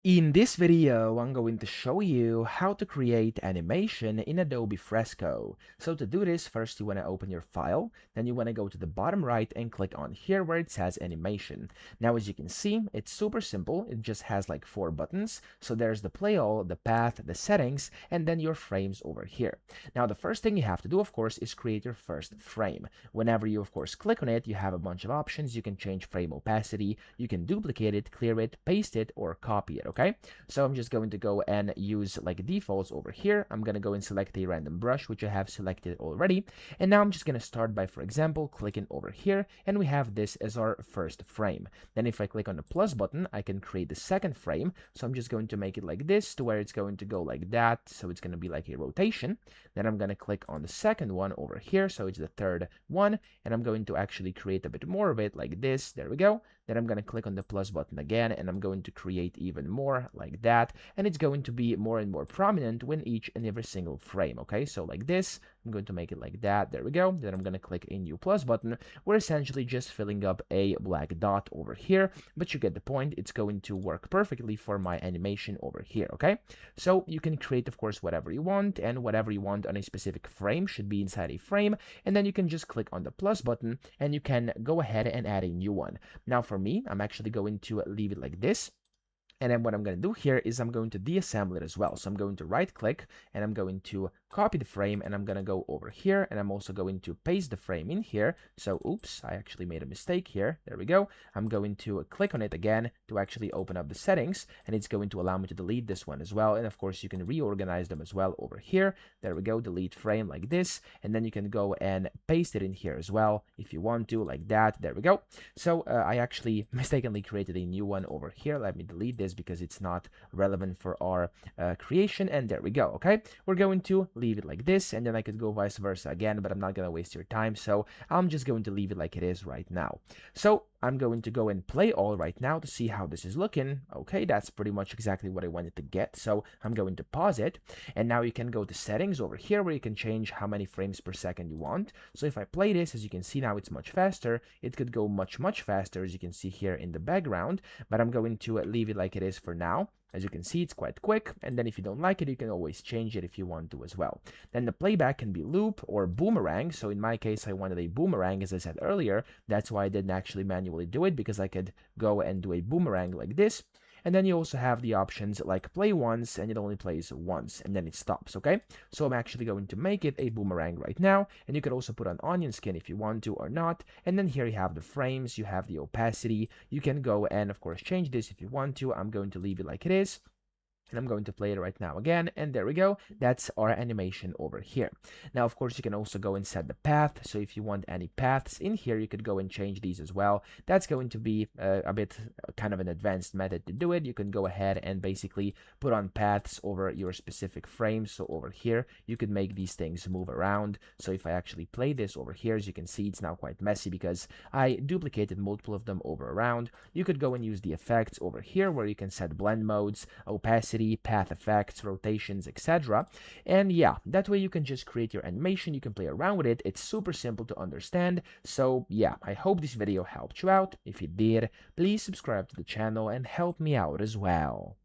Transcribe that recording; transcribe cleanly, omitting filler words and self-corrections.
In this video, I'm going to show you how to create animation in Adobe Fresco. So to do this, first you want to open your file, then you want to go to the bottom right and click on here where it says animation. Now as you can see, it's super simple. It just has like 4 buttons. So there's the play all, the path, the settings, and then your frames over here. Now the first thing you have to do, of course, is create your first frame. Whenever you, of course, click on it, you have a bunch of options. You can change frame opacity, you can duplicate it, clear it, paste it, or copy it. Okay, so I'm just going to go and use like defaults over here. I'm going to go and select a random brush, which I have selected already. And now I'm just going to start by, for example, clicking over here, and we have this as our first frame. Then if I click on the plus button, I can create the second frame. So I'm just going to make it like this to where it's going to go like that. So it's going to be like a rotation. Then I'm going to click on the second one over here. So it's the third one, and I'm going to actually create a bit more of it like this. There we go. Then I'm going to click on the plus button again, and I'm going to create even more like that, and it's going to be more and more prominent when each and every single frame. Okay, so like this, I'm going to make it like that. There we go. Then I'm going to click a new plus button. We're essentially just filling up a black dot over here, but you get the point. It's going to work perfectly for my animation over here. Okay, so you can create, of course, whatever you want, and whatever you want on a specific frame should be inside a frame, and then you can just click on the plus button and you can go ahead and add a new one. Now for me, I'm actually going to leave it like this. And then what I'm going to do here is I'm going to deassemble it as well. So I'm going to right click and I'm going to copy the frame, and I'm going to go over here, and I'm also going to paste the frame in here. So oops, I actually made a mistake here. There we go. I'm going to click on it again to actually open up the settings, and it's going to allow me to delete this one as well. And of course you can reorganize them as well over here. There we go, delete frame like this, and then you can go and paste it in here as well if you want to, like that. There we go. So I actually mistakenly created a new one over here. Let me delete this because it's not relevant for our creation, and there we go. Okay, we're going to leave it like this, and then I could go vice versa again, but I'm not gonna waste your time, so I'm just going to leave it like it is right now. So I'm going to go and play all right now to see how this is looking. Okay, that's pretty much exactly what I wanted to get, so I'm going to pause it, and now you can go to settings over here where you can change how many frames per second you want. So if I play this, as you can see now, it's much faster. It could go much faster, as you can see here in the background, but I'm going to leave it like it is for now. As you can see, it's quite quick, and then if you don't like it, you can always change it if you want to as well. Then the playback can be loop or boomerang. So in my case, I wanted a boomerang, as I said earlier. That's why I didn't actually manually do it, because I could go and do a boomerang like this. And then you also have the options like play once, and it only plays once, and then it stops, okay? So I'm actually going to make it a boomerang right now, and you could also put on onion skin if you want to or not. And then here you have the frames, you have the opacity. You can go and, of course, change this if you want to. I'm going to leave it like it is, and I'm going to play it right now again, and there we go. That's our animation over here. Now of course you can also go and set the path, so if you want any paths in here, you could go and change these as well. That's going to be a bit kind of an advanced method to do it. You can go ahead and basically put on paths over your specific frames. So over here you could make these things move around. So if I actually play this over here, as you can see, it's now quite messy because I duplicated multiple of them over around. You could go and use the effects over here where you can set blend modes, opacity, path effects, rotations, etc. And yeah, that way you can just create your animation. You can play around with it. It's super simple to understand. So yeah, I hope this video helped you out. If it did, please subscribe to the channel and help me out as well.